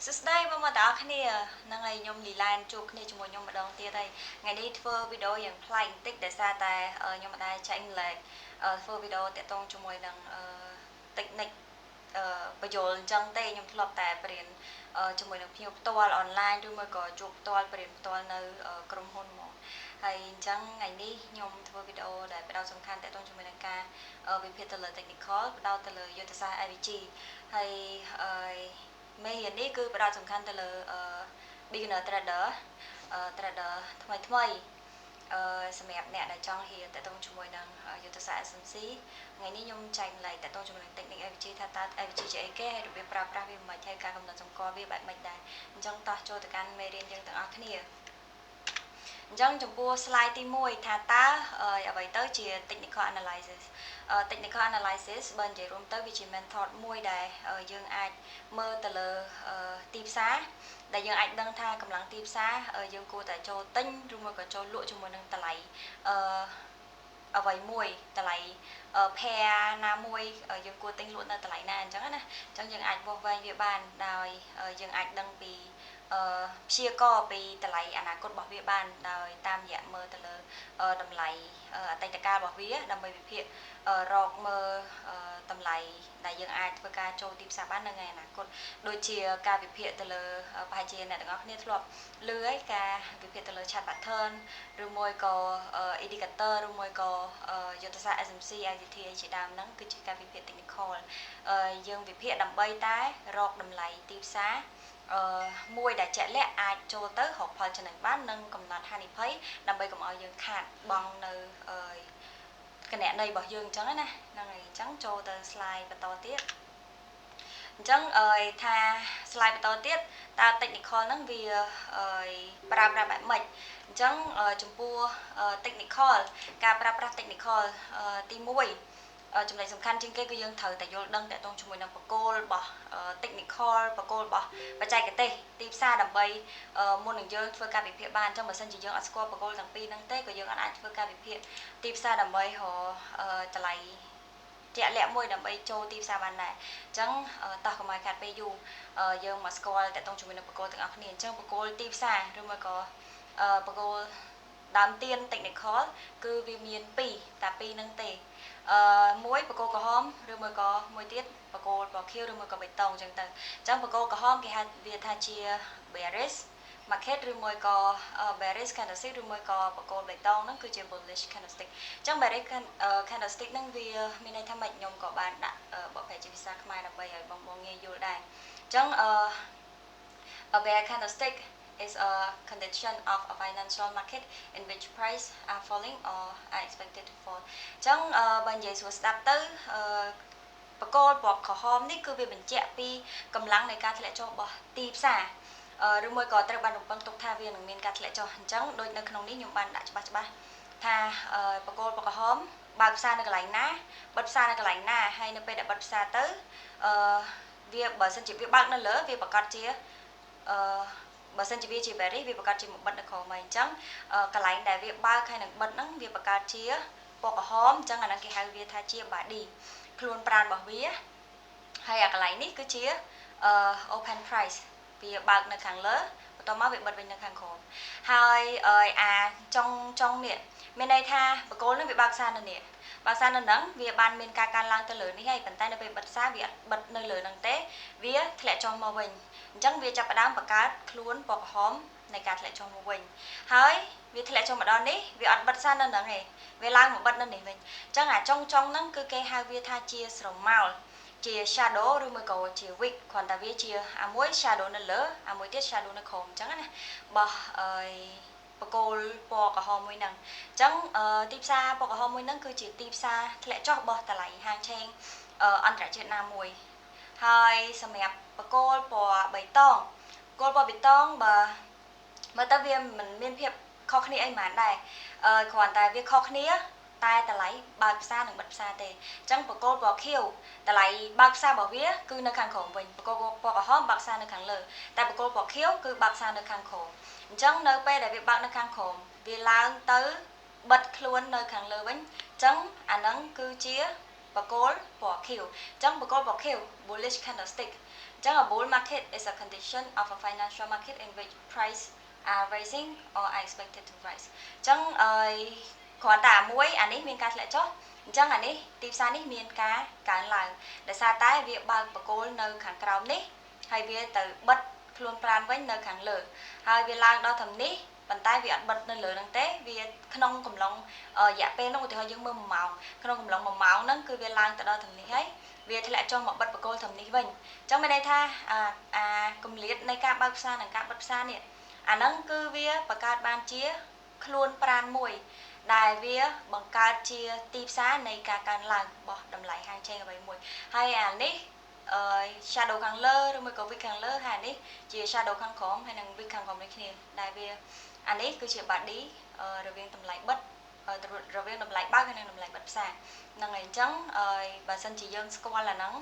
សួស្តីបងប្អូនទាំងអស់គ្នាហ្នឹងហើយខ្ញុំលីឡែនជួបគ្នាជាមួយខ្ញុំម្ដងទៀតហើយថ្ងៃនេះធ្វើវីដេអូយ៉ាងប្លែកបន្តិចដោយសារតែខ្ញុំមិនដែលចែកម្លែកធ្វើវីដេអូតាក់ទងជាមួយនឹងtechnique បញ្យលអញ្ចឹងទេខ្ញុំធ្លាប់តែបរៀនជាមួយនឹងភ្ញៀវផ្ទាល់អនឡាញឬមួយក៏ជួបផ្ទាល់បរៀនផ្ទាល់នៅក្រុមហ៊ុនហ្មងហើយអញ្ចឹងថ្ងៃនេះខ្ញុំធ្វើវីដេអូដែលផ្ដោតសំខាន់តាក់ទងជាមួយនឹងការវិភាគទៅលើ technical ផ្ដោតទៅលើយុទ្ធសាស្ត្រ IVG ហើយមេរៀននេះគឺផ្ដោតសំខាន់ទៅលើ beginner trader trader ថ្មីសម្រាប់អ្នកដែលចង់ហ៊ានតាក់ទងជាមួយនឹងយុទ្ធសាស្ត្រ SMC ថ្ងៃនេះខ្ញុំចែកម្លែកតាក់ទងជាមួយនឹង technique IVG ថាតើ IVG ជាអីគេហើយរបៀបប្រើប្រាស់វាមិនហើយការកំណត់សម្គាល់វាបែបម៉េចដែរអញ្ចឹងតោះចូលទៅកាន់មេរៀនយើងទាំងអស់គ្នាអញ្ចឹងចំពោះ slide ទី1ថាតើអ្វីទៅជា technical analysis technical analysis បើនិយាយរួមទៅវាជា method មួយដែលយើងអាចមើលទៅលើទីផ្សារដែលយើងអាចដឹងថាកម្លាំងទីផ្សារយើងគួរតែចូលទិញឬមួយក៏ចូលលក់ជាមួយនឹងតម្លៃអ្វីមួយតម្លៃ pair ណាមួយយើងគួរទិញលក់នៅតម្លៃណាអញ្ចឹងណាអញ្ចឹងយើងអាចវាស់វែងវាបានដោយយើងអាចដឹងពីព្យាករណ៍ពីតម្លៃអនាគតរបស់វាបានដោយតាមរយៈមើលទៅលើតម្លៃអតីតកាលរបស់វាដើម្បីវិភាគរកមើលតម្លៃដែលយើងអាចធ្វើការចូលទីផ្សារបាននៅថ្ងៃអនាគតដូចជាការវិភាគទៅលើប្រហែលជាអ្នកទាំងអស់គ្នាធ្លាប់ឮហើយការវិភាគទៅលើ chart pattern ឬមួយក៏ indicator ឬមួយក៏យុទ្ធសាស្ត្រ SMC ICT ជាដើមហ្នឹងគឺជាការវិភាគ technical យើងវិភាគដើម្បីតែរកតម្លៃទីផ្សារមួយដែលជាក់លាក់អាចចូលទៅរកផលចំណេញបាននិងកំណត់ហានិភ័យដើម្បីកុំឲ្យយើងខាតបង់នៅគណនីរបស់យើងអញ្ចឹងណាហ្នឹងហើយអញ្ចឹងចូលទៅ slide បន្តទៀតអញ្ចឹងថា slide បន្តទៀតតើ technical ហ្នឹងវាប្រើប្រាស់បែបម៉េចអញ្ចឹងចំពោះ technical ការប្រើប្រាស់ technical ទី1ចំណុចសំខាន់ជាងគេគឺយើងត្រូវតែយល់ដឹងតាក់ទងជាមួយនឹងបកគោលរបស់ technical បកគោលរបស់បច្ចេកទេសទីផ្សារដើម្បីមុននឹងយើងធ្វើការវិភាគបានអញ្ចឹងបើសិនជាយើងអត់ស្គាល់បកគោលទាំងពីរហ្នឹងទេក៏យើងអាចធ្វើការវិភាគទីផ្សារដើម្បីរកតម្លៃជាក់លាក់មួយដើម្បីចូលទីផ្សារបានដែរអញ្ចឹងតោះកុំឲ្យខាត់ពេលយូរយើងមកស្គាល់តាក់ទងជាមួយនឹងបកគោលទាំងអស់គ្នាអញ្ចឹងបកគោលទីផ្សារឬមួយក៏បកគោលដើមទៀន technical គឺវាមាន2តែ2ហ្នឹងទេមួយបកគោលក្រហមឬមួយក៏មួយទៀតបកគោលពណ៌ខៀវឬមួយក៏បៃតងអញ្ចឹងទៅអញ្ចឹងបកគោលក្រហមគេហៅវាថាជា bearish market ឬមួយក៏ bearish candlestick ឬមួយក៏បកគោលបៃតងហ្នឹងគឺជា bullish candlestick អញ្ចឹង bearish candlestick ហ្នឹងវាមានន័យថាម៉េចខ្ញុំក៏បានដាក់បកប្រែជាភាសាខ្មែរដើម្បីឲ្យបងងាយយល់ដែរអញ្ចឹងa bear candlestick is a condition of a financial market in which price are falling or are expected to fall អញ្ចឹងបើនិយាយស្រួលស្ដាប់ទៅបកគោលពណ៌ក្រហមនេះគឺវាបញ្ជាក់ពីកម្លាំងនៃការធ្លាក់ចុះរបស់ទីផ្សារឬមួយក៏ត្រូវបានរំពឹងទុកថាវានឹងមានការធ្លាក់ចុះអញ្ចឹងដូចនៅក្នុងនេះខ្ញុំបានដាក់ច្បាស់ថាបកគោលពណ៌ក្រហមបើកផ្សារនៅកន្លែងណាបិទផ្សារនៅកន្លែងណាហើយនៅពេលដែលបិទផ្សារទៅវាបើសិនជាវាបើកនៅលើវាប្រកាសជាបើសិនជាវាជា bearish វាបង្កើតជាមួយបិទនៅក្រោមហើយអញ្ចឹងកន្លែងដែលវាបើកហើយនឹងបិទហ្នឹងវាបង្កើតជាពណ៌ក្រហមអញ្ចឹងអាហ្នឹងគេហៅវាថាជា body ខ្លួនប្រាណរបស់វាហើយអាកន្លែងនេះគឺជា open price វាបើកនៅខាងលើបន្ទាប់មកវាបិទវិញនៅខាងក្រោមហើយអាចុងនេះមានន័យថាបកគោលហ្នឹងវាបើកផ្សារនៅនេះបើផ្សារនៅហ្នឹងវាបានមានការកើនឡើងទៅលើនេះហើយប៉ុន្តែនៅពេលបិទផ្សារវាអត់បិទនៅលើហ្នឹងទេវាធ្លាក់ចុះមកវិញអញ្ចឹងវាចាប់ផ្ដើមបង្កើតខ្លួនពណ៌ក្រហមនៃការធ្លាក់ចុះមកវិញហើយវាធ្លាក់ចុះមកដល់នេះវាអត់បិទផ្សារនៅហ្នឹងទេវាឡើងមកបិទនៅនេះវិញអញ្ចឹងអាចុងហ្នឹងគឺគេហៅវាថាជាស្រមោលជា shadow ឬមួយក៏ជា wick គ្រាន់តែវាជាអាមួយ shadow នៅលើអាមួយទៀត shadow នៅក្រោមអញ្ចឹងណាបោះបកគោលពណ៌ក្រហមមួយហ្នឹងអញ្ចឹងទីផ្សារពណ៌ក្រហមមួយហ្នឹងគឺជាទីផ្សារធ្លាក់ចុះរបស់តម្លៃហាងឆេងអន្តរជាតិណាមួយហើយសម្រាប់បកគោលពណ៌បៃតងបកគោលពណ៌បៃតងបើមើលទៅវាមិនមានភាពខុសគ្នាអីហ្មងដែរគ្រាន់តែវាខុសគ្នាតែតម្លៃបើកផ្សារនិងបិទផ្សារទេអញ្ចឹងបកគោលពណ៌ខៀវតម្លៃបើកផ្សាររបស់វាគឺនៅខាងក្រោមវិញបកគោលពណ៌ក្រហមបើកផ្សារនៅខាងលើតែបកគោលពណ៌ខៀវគឺបើកផ្សារនៅខាងក្រោមអញ្ចឹងនៅពេលដែលវាបើកនៅខាងក្រោមវាឡើងទៅបិទខ្លួននៅខាងលើវិញអញ្ចឹងអាហ្នឹងគឺជា បកគោលពណ៌ខៀវអញ្ចឹងបកគោលពណ៌ខៀវ bullish candlestick អញ្ចឹង a bull market is a condition of a financial market in which price are rising or are expected to rise អញ្ចឹងគ្រាន់តែមួយអានេះមានការធ្លាក់ចុះអញ្ចឹងអានេះទីផ្សារនេះមានការកើនឡើងដោយសារតែវាបើកបកគោលនៅខាងក្រោមនេះហើយវាទៅបិទខ្លួនប្រាណវិញនៅខាងលើហើយវាឡើងដល់ធំនេះប៉ុន្តែវាអត់បិទនៅលើហ្នឹងទេវាក្នុងកំឡុងរយៈពេលនោះឧទាហរណ៍យើងមើល1ម៉ោងក្នុងកំឡុង1ម៉ោងហ្នឹងគឺវាឡើងទៅដល់ធំនេះហើយវាធ្លាក់ចុះមកបិទបកគោលធំនេះវិញអញ្ចឹងមានន័យថាគម្លាតនៃការបើកផ្សារនិងការបិទផ្សារនេះអាហ្នឹងគឺវាបង្កើតបានជាខ្លួនប្រាណមួយដែលវាបង្កើតជាទីផ្សារនៃការកើនឡើងរបស់តម្លៃហាងឆេងអ្វីមួយហើយអានេះ shadow ខាងលើឬមួយក៏ wick ខាងលើហើយនេះជា shadow ខាងក្រោមហើយនិង wick ខាងក្រោមដូចគ្នាដែលវាអានេះគឺជា body រវាងតម្លៃបិទរវាងតម្លៃបើកហើយនិងតម្លៃបិទផ្សារហ្នឹងហើយអញ្ចឹងបើសិនជាយើងស្គាល់អាហ្នឹង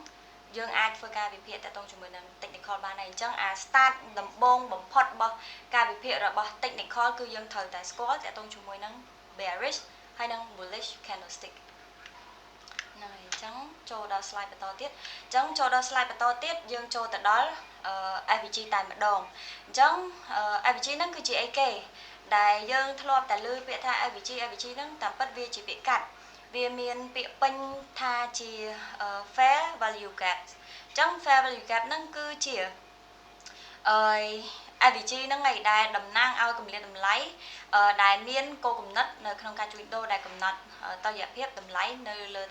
យើងអាចធ្វើការវិភាគតាក់ទងជាមួយនឹង technical បានហើយអញ្ចឹងអា start ដំបូងបំផុតរបស់ការវិភាគរបស់ technical គឺយើងត្រូវតែស្គាល់តាក់ទងជាមួយនឹង bearish ហើយនិង bullish candlestick ហ្នឹងហើយអញ្ចឹងចូលដល់ slide បន្តទៀតអញ្ចឹងចូលដល់ slide បន្តទៀតយើងចូលទៅដល់ FVG តែម្ដងអញ្ចឹង FVG ហ្នឹងគឺជាអីគេដែលយើងធ្លាប់តែឮពាក្យថា FVG ហ្នឹងតាមពិតវាជាពាក្យកាត់វាមានពាក្យពេញថាជា fair value gap អញ្ចឹង fair value gap ហ្នឹងគឺជាFVG ហ្នឹងឯងដែលតំណាងឲ្យកម្រិតតម្លៃដែលមានគោលគំនិតនៅក្នុងការជួញដូរដែលកំណត់តុល្យភាពតម្លៃនៅលើ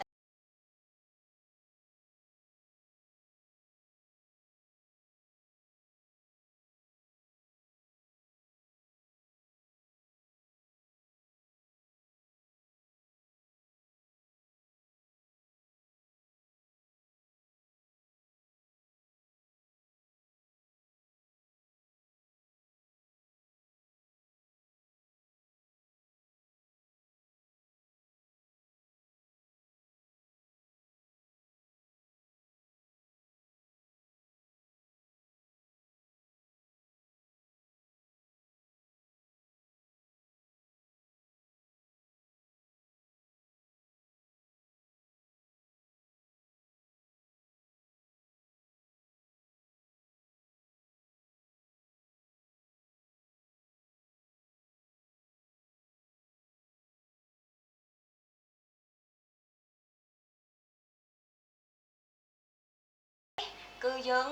គឺយើង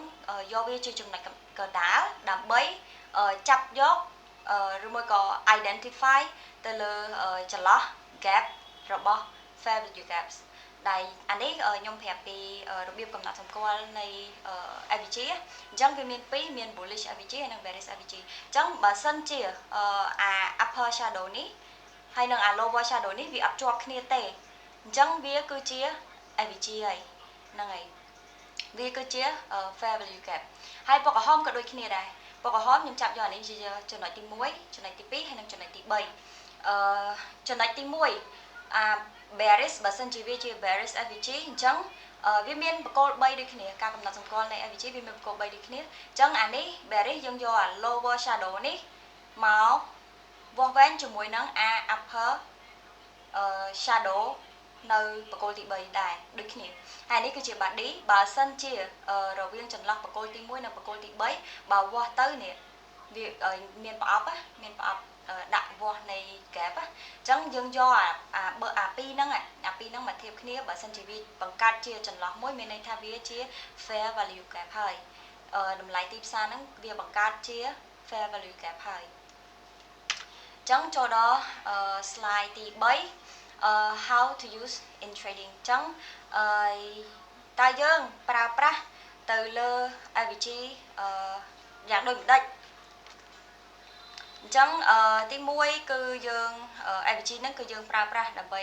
យកវាជាចំណុចកណ្ដាលដើម្បីចាប់យកឬមួយក៏ identify ទៅលើចន្លោះ gap របស់ fair value gaps ដែលអានេះខ្ញុំប្រាប់ពីរបៀបកំណត់សម្គាល់នៃ FVG អញ្ចឹងវាមាន2មាន bullish FVG ហើយនិង bearish FVG អញ្ចឹងបើសិនជាអា upper shadow នេះហើយនិងអា lower shadow នេះវាអត់ជាប់គ្នាទេអញ្ចឹងវាគឺជា FVG ហើយហ្នឹងហើយវាគឺជា fair value gap ហើយពណ៌ក្រហមក៏ដូចគ្នាដែរពណ៌ក្រហមខ្ញុំចាប់យកអានេះជាចំណុចទី1ចំណុចទី2ហើយនិងចំណុចទី3ចំណុចទី1bearish បើសិនជាវាជា bearish FVG អញ្ចឹងវាមានបកគោល3ដូចគ្នាការកំណត់សម្គាល់នៃ FVG វាមានបកគោល3ដូចគ្នាអញ្ចឹងអានេះ bearish យើងយកអា lower shadow នេះមកវាស់វែងជាមួយនឹងអា upper shadow នៅបកគោលទី3ដែរដូចគ្នាហើយនេះគឺជា body បើសិនជារវាងចន្លោះបកគោលទី1និងបកគោលទី3បើវាស់ទៅនេះវាមានប្រអប់ដាក់វាស់នៃ gap អញ្ចឹងយើងយកអាពីរហ្នឹងមកធៀបគ្នាបើសិនជាវាបង្កើតជាចន្លោះមួយមានន័យថាវាជា fair value gap ហើយតម្លៃទីផ្សារហ្នឹងវាបង្កើតជា fair value gap ហើយអញ្ចឹងចូលដល់ slide ទី3how to use in trading អញ្ចឹងតើយើងប្រើប្រាស់ទៅលើ FVG យ៉ាងដូចម្ដេចអញ្ចឹងទី1គឺយើង FVG ហ្នឹងគឺយើងប្រើប្រាស់ដើម្បី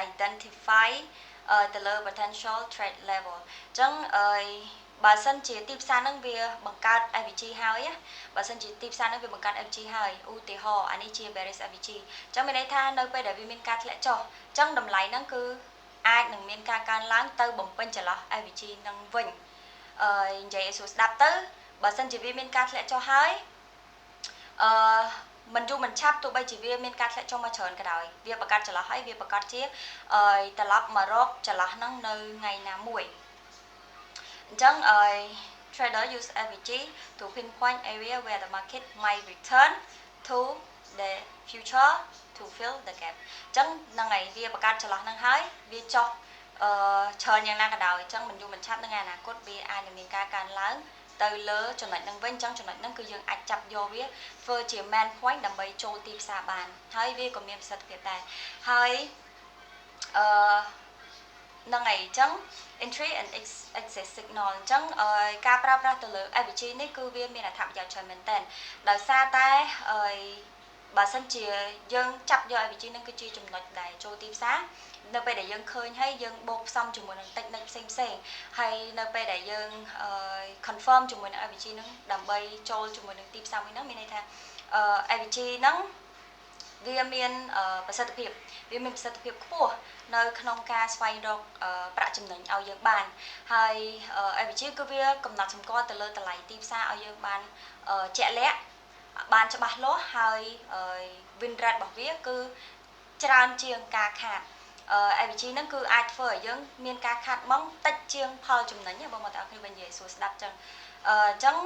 identify ទៅលើ potential trade level អញ្ចឹងបើសិនជាទីផ្សារហ្នឹងវាបង្កើត FVG ហើយបើសិនជាទីផ្សារហ្នឹងវាបង្កើត FVG ហើយឧទាហរណ៍អានេះជា bearish FVG អញ្ចឹងមានន័យថានៅពេលដែលវាមានការធ្លាក់ចុះអញ្ចឹងតម្លៃហ្នឹងគឺអាចនឹងមានការកើនឡើងទៅបំពេញចន្លោះ FVG ហ្នឹងវិញនិយាយឲ្យស្រួលស្ដាប់ទៅបើសិនជាវាមានការធ្លាក់ចុះហើយ mình du mình chắp tụi bây chỉ vì miền cát lại trong mà chởn cái đói việc bạc cát trở lại hay việc bạc cát chia tập lắp mà rốc trở lại nắng nơi ngày nào muội chẳng trader use AVG to pinpoint area where the market might return to the future to fill the gap chẳng năng ngày việc bạc cát trở lại năng hái việc cho chởnอย่างนั้นcái đói chẳng mình du mình chắp năng ngày nào cốt vì ai miền cát càng lớn từ lỡ cho nên năng vinh chẳng cho nên năng cứ dương ạch chập vô viết phơi chỉ man point đầm bay trôi tìm xa bàn hay viết còn miền sạch việt tại hay năng ngày chẳng entry and exit signal chẳng ca pra pra từ lỡ AVG này cứ viết miền là thảm vào trời mình tên đời xa tay bà sân chia dương chập vô AVG năng cứ chia chùm nội đại trôi tìm xa nơi bây để dân khơi hay dân bột xong chúng mình tách nách xem hay nơi bây để dân confirm chúng mình AVG nó đầm bay trôi chúng mình tìm xong nó mình này tha AVG nó vì miềnประสิทธิภาพvì miền ประสิทธิภาพ ខ្ពស់ នៅ ក្នុង ការ ស្វែង រក ប្រាក់ ចំណេញ ឲ្យ យើង បាន ហើយ AVG គឺ វា កំណត់ សម្គាល់ ទៅ លើ តម្លៃ ទី ផ្សារ ឲ្យ យើង បាន ជាក់លាក់ បាន ច្បាស់លាស់ ហើយ win rate របស់ វា គឺ ច្រើន ជាង ការ ខាតAVG ហ្នឹងគឺអាចធ្វើឲ្យយើងមានការខាតបង់តិចជាងផលចំណេញបងប្អូនទាំងអស់គ្នាវិញនិយាយសួរស្ដាប់ចឹងចឹង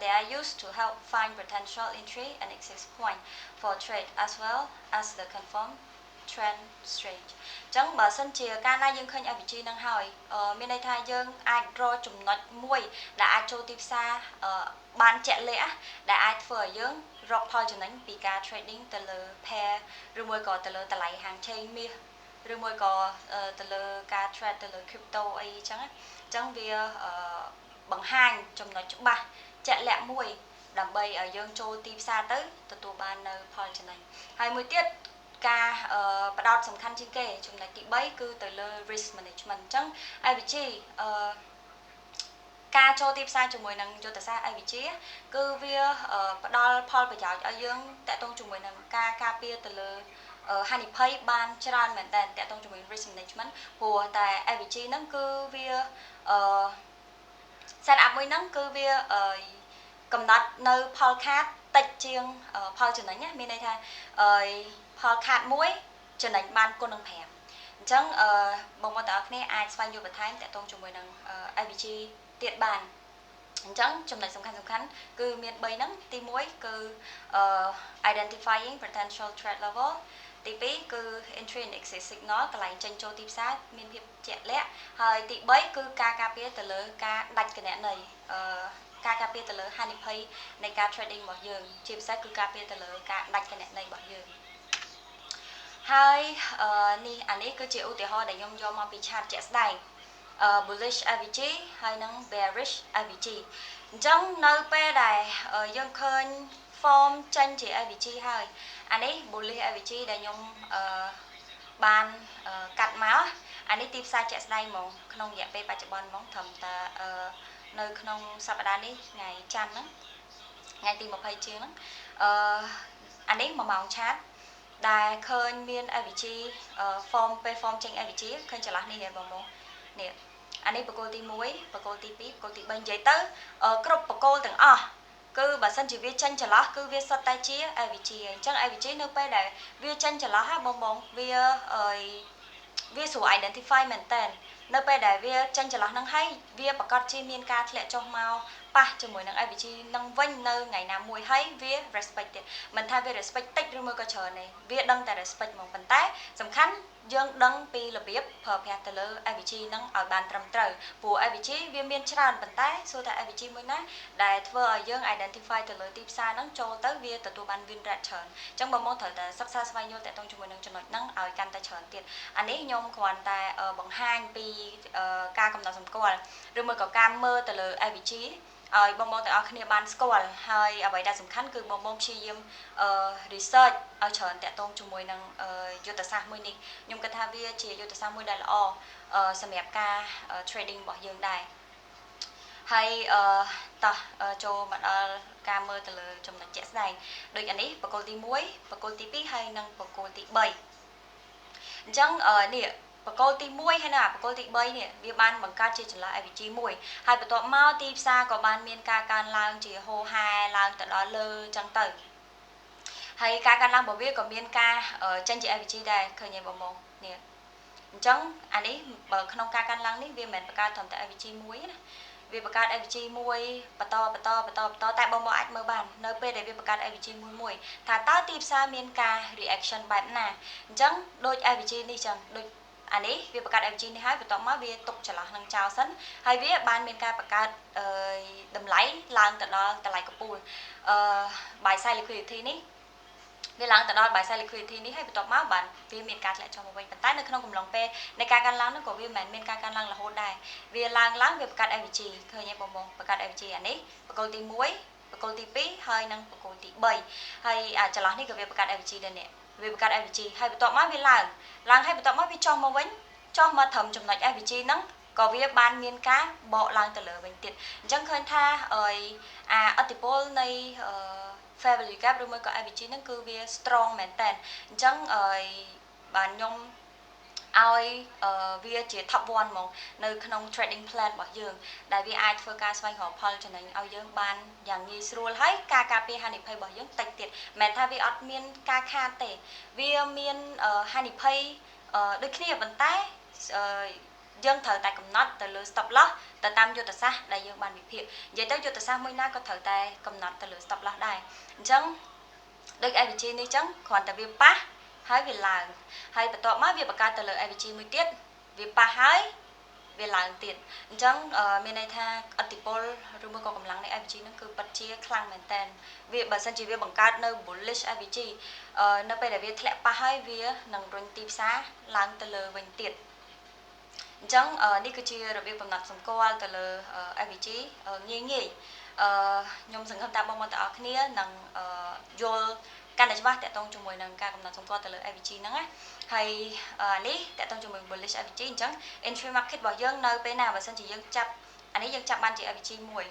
they are used to help find potential entry and exit point for trade as well as the confirm trend range ចឹងបើសិនជាកាលណាយើងឃើញ AVG ហ្នឹងហើយមានន័យថាយើងអាចរកចំណុចមួយដែលអាចចូលទីផ្សារបានជាក់លាក់ដែលអាចធ្វើឲ្យយើងរកផលចំណេញពីការ trading ទៅលើ pair ឬមួយក៏ទៅលើតម្លៃហាងឆេងមាសឬមួយក៏ទៅលើការ trade ទៅលើ crypto អីចឹងអញ្ចឹងវាបង្ហាញចំណុចច្បាស់ជាក់លាក់មួយដើម្បីឲ្យយើងចូលទីផ្សារទៅទទួលបាននៅផលចំណេញហើយមួយទៀតការបដោតសំខាន់ជាងគេចំណុចទី3គឺទៅលើ risk management អញ្ចឹង AVG ការចូលទីផ្សារជាមួយនឹងយុទ្ធសាស្ត្រ AVG គឺវាផ្ដល់ផលប្រយោជន៍ឲ្យយើងតាក់ទងជាមួយនឹងការការពារទៅលើហានិភ័យបានច្រើនមែនតើតាក់ទងជាមួយ risk management ព្រោះតែ AVG ហ្នឹងគឺវា set up មួយហ្នឹងគឺវាកំណត់នៅផលខាតតិចជាងផលចំណេញណាមានន័យថាផលខាតមួយចំណេញបានគុណនឹង5អញ្ចឹងបងប្អូនទាំងអស់គ្នាអាចស្វែងយល់បន្ថែមតាក់ទងជាមួយនឹង AVG ទៀតបានអញ្ចឹងចំណុចសំខាន់គឺមាន3ហ្នឹងទី1គឺ identifying potential trade level ទី2គឺ entry and exit signal កន្លែងចេញចូលទីផ្សារមានភាពជាក់លាក់ហើយទី3គឺការការពារទៅលើការដាច់គណនេយ្យការការពារទៅលើហានិភ័យនៃការ trading របស់យើងជាពិសេសគឺការពារទៅលើការដាច់គណនេយ្យរបស់យើងហើយអានេះគឺជាឧទាហរណ៍ដែលខ្ញុំយកមកពី chart ជាក់ស្ដែងbullish AVG ហើយនិង bearish AVG អញ្ចឹងនៅពេលដែលយើងឃើញ form ចេញជា AVG ហើយអានេះ bullish AVG ដែលខ្ញុំបានកាត់មកអានេះទីផ្សារជាក់ស្ដែងហ្មងក្នុងរយៈពេលបច្ចុប្បន្នហ្មងត្រឹមតែនៅក្នុងសប្តាហ៍នេះថ្ងៃច័ន្ទហ្នឹងថ្ងៃទី20ជាងហ្នឹងអានេះ1ម៉ោងឆាតដែលឃើញមាន AVG form ពេល form ចេញ AVG ឃើញចន្លោះនេះហ៎បងនេះអានេះបកគោលទី1បកគោលទី2បកគោលទី3និយាយទៅគ្រប់បកគោលទាំងអស់គឺបើសិនជាវាចេញចន្លោះគឺវាសុទ្ធតែជា AVG អញ្ចឹង AVG នៅពេលដែលវាចេញចន្លោះហ่าបងវាស្រួល identify មែនតើនៅពេលដែលវាចេញចន្លោះហ្នឹងហើយវាប្រកាសជាមានការធ្លាក់ចុះមកប៉ះជាមួយនឹង AVG នឹងវិញនៅថ្ងៃណាមួយហើយវា respect ទៀតមិនថាវា respect តិចឬមួយក៏ច្រើនទេវាដឹងតែ respect ហ្មងប៉ុន្តែសំខាន់យើងដឹងពីរបៀបប្រើប្រាស់ទៅលើ AVG ហ្នឹងឲ្យបានត្រឹមត្រូវព្រោះ AVG វាមានច្រើនប៉ុន្តែសួរថា AVG មួយណាដែលធ្វើឲ្យយើង identify ទៅលើទីផ្សារហ្នឹងចូលទៅវាទទួលបាន win rate ច្រើនអញ្ចឹងបងត្រូវតែសិក្សាស្វែងយល់តាក់ទងជាមួយនឹងចំណុចហ្នឹងឲ្យកាន់តែច្រើនទៀតអានេះខ្ញុំគ្រាន់តែបង្ហាញពីការកំណត់សម្គាល់ឬមួយក៏ការមើលទៅលើ AVG ឲ្យបងទាំងអស់គ្នាបានស្គាល់ហើយអ្វីដែលសំខាន់គឺបងព្យាយាមresearch ឲ្យច្រើនតាក់ទងជាមួយនឹងយុទ្ធសាស្ត្រមួយនេះខ្ញុំគិតថាវាជាយុទ្ធសាស្ត្រមួយដែលល្អសម្រាប់ការ trading របស់យើងដែរហើយតោះចូលមកដល់ការមើលទៅលើចំណុចជាក់ស្ដែងដូចអានេះបកគោលទី1បកគោលទី2ហើយនិងបកគោលទី3អញ្ចឹងនេះបកគោលទី1ហើយណាបកគោលទី3នេះវាបានបង្កើតជាចន្លោះ AVG មួយហើយបន្ទាប់មកទីផ្សារក៏បានមានការកើនឡើងជាហូរហែឡើងទៅដល់លើអញ្ចឹងទៅ hay ca can lang bảo viết còn miên ca ở trên chị IVG đây khởi nhảy bồng bồng nè chẳng anh ấy bờ không ca can lang ní vì mình ca thầm tại IVG muối nè vì bậc ca IVG muối bờ to tại bông bò ách mơ bàn nơi p để vì bậc ca IVG muối muối thà ta tiếp xa miên ca reaction bài nè chẳng đôi IVG đi chẳng đôi anh ấy vì bậc ca IVG này hai bờ to má vì tục trở lại năng chào sẵn hay vì ban miên ca bậc ca đầm lấy lang tận đó tận lại cặp bùn bài sai liquidity ní vì lang tận đó bài sai liquidity ní hay bờ to má bạn vì miên ca lại cho một bên tay nơi không cùng lòng pในการกันล้างนั่นก็วิแมนเมนการกันล้างละโหดได้วิล้างล้างวิประกาศ IVG เคยยังบ่มประกาศ IVG อันนี้ประกอบตีมุ้ยประกอบตีปีให้นั่งประกอบตีใบให้จะล้างนี่ก็วิประกาศ IVG เดนเนี่ยวิประกาศ IVG ให้ต่อมาวิล้างให้ต่อมาวิจองมาไว้จองมาทำจำนวน IVG นั่งก็วิบานเมียนกาเบาล้างตะเลเป็นติดจังเคยท่าอัติโพลในfair value gap หรือไม่ก็ IVG นั่นคือวิ strong เหมือนแต่จังบานยมเอาវាជា top 1 មកនៅក្នុង trading plan របស់យើងដែលវាអាចធ្វើការស្វែងរកផលចំណេញឲ្យយើងបានយ៉ាងងាយស្រួលហើយការការពារហានិភ័យរបស់យើងតិចទៀតមិនមែនថាវាអត់មានការខាតទេវាមានហានិភ័យដូចគ្នាប៉ុន្តែយើងត្រូវតែកំណត់ទៅលើ stop loss ទៅតាមយុទ្ធសាស្ត្រដែលយើងបានវិភាគនិយាយទៅយុទ្ធសាស្ត្រមួយណាក៏ត្រូវតែកំណត់ទៅលើ stop loss ដែរអញ្ចឹងដូច IVG នេះអញ្ចឹងគ្រាន់តែវាប៉ះហើយវាឡើងហើយបន្ទាប់មកវាបង្កើតទៅលើ IVG មួយទៀតវាប៉ះហើយវាឡើងទៀតអញ្ចឹងមានន័យថាអតិពលឬមួយក៏កម្លាំងនៃ IVG ហ្នឹងគឺពិតជាខ្លាំងមែនតើវាបើសិនជាវាបង្កើតនៅ bullish IVG នៅពេលដែលវាធ្លាក់ប៉ះហើយវានឹងរុញទីផ្សារឡើងទៅលើវិញទៀតអញ្ចឹងនេះគឺជារបៀបកំណត់សម្គាល់ទៅលើ IVG ងាយខ្ញុំសង្ឃឹមថាបងប្អូនទាំងអស់គ្នានឹងយល់កាន់តែច្បាស់តកតងជាមួយនឹងការកំណត់សម្គាល់ទៅលើ IVG ហ្នឹងណាហើយនេះតកតងជាមួយ bullish IVG អញ្ចឹង entry market របស់យើងនៅពេលណាបើសិនជាយើងចាប់អានេះយើងចាប់បានជា IVG មួយ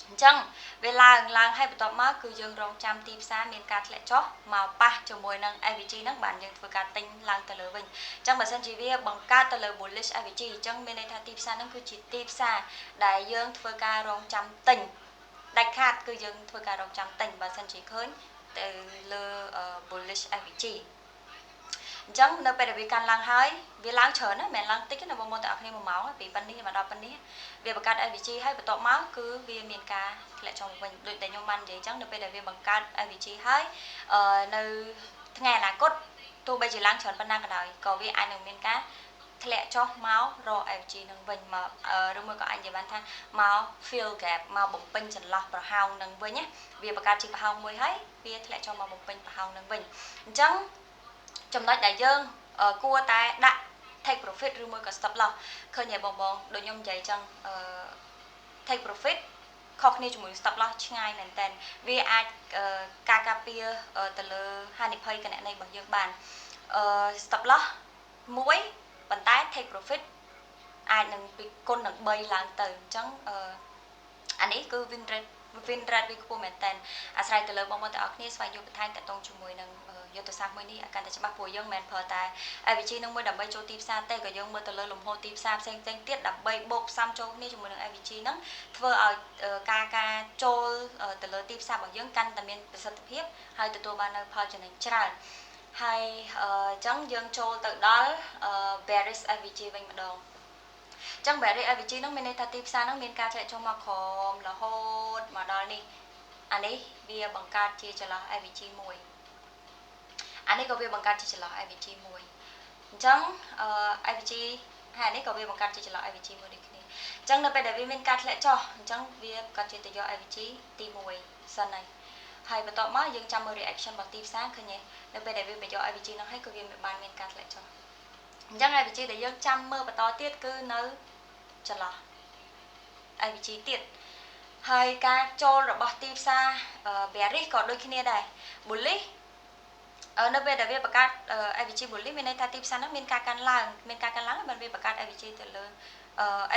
អញ្ចឹងវាឡើងហើយបន្ទាប់មកគឺយើងរងចាំទីផ្សារមានការធ្លាក់ចុះមកប៉ះជាមួយនឹង IVG ហ្នឹងបានយើងធ្វើការទិញឡើងទៅលើវិញអញ្ចឹងបើសិនជាវាបង្កើតទៅលើ bullish IVG អញ្ចឹងមានន័យថាទីផ្សារហ្នឹងគឺជាទីផ្សារដែលយើងធ្វើការរងចាំទិញដាច់ខាតគឺយើងធ្វើការរងចាំទិញបើសិនជាឃើញទៅលើ bullish IVG អញ្ចឹងនៅពេលដែលវាកាន់ឡើងហើយវាឡើងច្រើនណាស់មិនមែនឡើងតិចទេបងប្អូនទាំងអស់គ្នា1ម៉ោងពីប៉ុណ្នេះមកដល់ប៉ុណ្នេះវាបង្កើត IVG ហើយបន្ទាប់មកគឺវាមានការធ្លាក់ចុះវិញដូចតែខ្ញុំបាននិយាយអញ្ចឹងនៅពេលដែលវាបង្កើត IVG ហើយនៅថ្ងៃអនាគតទោះបីជាឡើងច្រើនប៉ុណ្ណាក៏ដោយក៏វាអាចនឹងមានការធ្លាក់ចុះមករក IVG នឹងវិញមកឬមួយក៏អាចនិយាយបានថាមក fill gap មកបំពេញចន្លោះប្រហោងនឹងវិញណាវាបង្កើតជាប្រហោងមួយហើយវាធ្លាក់ចុះមកបំពេញប្រហោងនឹងវិញអញ្ចឹងចំណុចដែលយើងគួរតែដាក់ take profit ឬមួយក៏ stop loss ឃើញហើយបងដូចខ្ញុំនិយាយអញ្ចឹងtake profit ខុសគ្នាជាមួយ stop loss ឆ្ងាយមែនតើវាអាចការពារទៅលើហានិភ័យគណនេយ្យរបស់យើងបានstop loss មួយប៉ុន្តែ take profit អាចនឹងពីគុណនឹង3ឡើងទៅអញ្ចឹងអានេះគឺ win rate វាខ្ពស់មែនតើអាស្រ័យទៅលើបងប្អូនទាំងអស់គ្នាស្វែងយល់បន្ថែមតកតងជាមួយនឹងយុទ្ធសាស្ត្រមួយនេះឲ្យកាន់តែច្បាស់ព្រោះយើងមិនប្រើតែ IVG នឹងមួយដើម្បីចូលទីផ្សារទេក៏យើងមើលទៅលើលំហូរទីផ្សារផ្សេងៗទៀតដើម្បីបូកផ្សំចូលគ្នាជាមួយនឹង IVG ហ្នឹងធ្វើឲ្យការចូលទៅលើទីផ្សាររបស់យើងកាន់តែមានប្រសិទ្ធភាពហើយទទួលបាននូវផលចំណេញច្រើនហើយអញ្ចឹងយើងចូលទៅដល់ bearish IVG វិញម្ដងចឹង bearish IVG ហ្នឹងមានន័យថាទីផ្សារហ្នឹងមានការធ្លាក់ចុះមកក្រោមរហូតមកដល់នេះអានេះវាបង្កើតជាចន្លោះ IVG មួយអានេះក៏វាបង្កើតជាចន្លោះ IVG មួយអញ្ចឹងIVG ហើយនេះក៏វាបង្កើតជាចន្លោះ IVG មួយដូចគ្នាអញ្ចឹងនៅពេលដែលវាមានការធ្លាក់ចុះអញ្ចឹងវាបង្កើតជាទៅយក IVG ទី1សិនហើយបន្ទាប់មកយើងចាំមើល reaction របស់ទីផ្សារឃើញទេនៅពេលដែលវាបញ្យក IVG ហ្នឹងហើយក៏វាបានមានការធ្លាក់ចុះអញ្ចឹង IVG ដែលយើងចាំមើលបន្តទៀតគឺនៅចន្លោះ IVG ទៀតហើយការចូលរបស់ទីផ្សារ bearish ក៏ដូចគ្នាដែរ bullish នៅពេលដែលវាបង្កើត IVG bullish មានន័យថាទីផ្សារហ្នឹងមានការកើនឡើងបានវាបង្កើត IVG ទៅលើ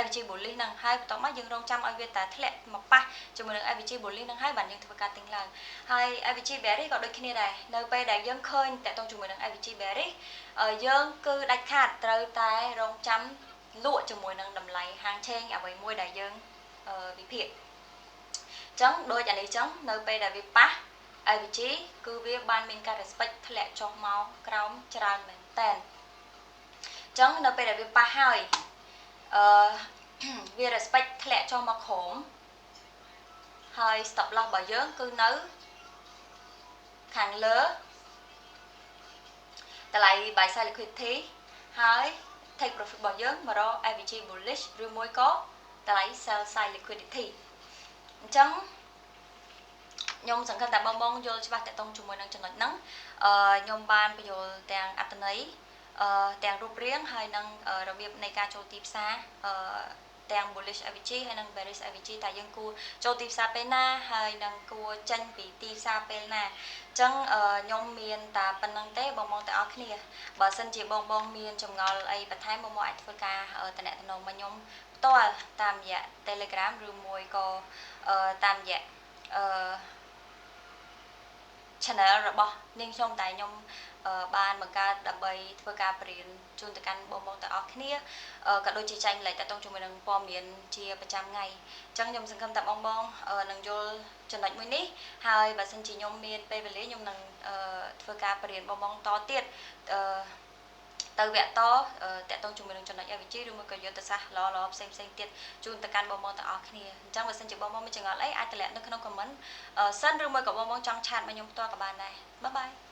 IVG bullish ហ្នឹងហើយបន្ទាប់មកយើងរងចាំឲ្យវាតែធ្លាក់មកប៉ះជាមួយនឹង IVG bullish ហ្នឹងហើយបានយើងធ្វើការទិញឡើងហើយ IVG bearish ក៏ដូចគ្នាដែរនៅពេលដែលយើងឃើញតកតងជាមួយនឹង IVG bearish យើងគឺដាច់ខាតត្រូវតែរងចាំលក់ជាមួយនឹងតម្លៃហាងឆេងអ្វីមួយដែលយើងវិភាគអញ្ចឹងដូចអានេះអញ្ចឹងនៅពេលដែលវាប៉ះ IVG គឺវាបានមានការ respect ធ្លាក់ចុះមកក្រោមច្រើនមែនតើអញ្ចឹងនៅពេលដែលវាប៉ះហើយវា respect ធ្លាក់ចុះមកក្រោមហើយ stop loss របស់យើងគឺនៅខាងលើតម្លៃ buy side liquidity ហើយ take profit របស់យើងមករក IVG bullish ឬមួយក៏តម្លៃ sell side liquidity អញ្ចឹងខ្ញុំសង្ឃឹមថាបងបងយល់ច្បាស់តាក់ទងជាមួយនឹងចំណុចហ្នឹងខ្ញុំបានបញ្យល់ទាំងអត្ថន័យទាំងរូបរាងហើយនិងរបៀបនៃការចូលទីផ្សារទាំង bullish IVG ហើយនិង bearish IVG តើយើងគួរចូលទីផ្សារពេលណាហើយនិងគួរចេញពីទីផ្សារពេលណាអញ្ចឹងខ្ញុំមានតែប៉ុណ្្នឹងទេបងបងទាំងអស់គ្នាបើសិនជាបងបងមានចម្ងល់អីបន្ថែមបងបងអាចធ្វើការតំណែងមកខ្ញុំផ្ទាល់តាមរយៈ Telegram ឬមួយក៏តាមរយៈchannel របស់នាងខ្ញុំតែខ្ញុំបានបង្កើតដើម្បីធ្វើការបរៀនជូនទៅកាន់បងបងទាំងអស់គ្នាក៏ដូចជាចែកម្លែកតទៅជាមួយនឹងព័ត៌មានជាប្រចាំថ្ងៃអញ្ចឹងខ្ញុំសង្ឃឹមថាបងបងនឹងយល់ចំណុចមួយនេះហើយបើសិនជាខ្ញុំមានពេលវេលាខ្ញុំនឹងធ្វើការបរៀនបងបងតទៀតទៅវគ្គតតាក់ទងជាមួយនឹងចំណុច IVG ឬមួយក៏យុទ្ធសាស្ត្រល្អៗផ្សេងទៀតជូនទៅកាន់បងបងទាំងអស់គ្នាអញ្ចឹងបើសិនជាបងបងមានចង្អល់អីអាចតម្លែងនៅក្នុង comment សិនឬមួយក៏បងបងចង់ឆាតមកខ្ញុំផ្ទាល់ក៏បានដែរបាយបាយ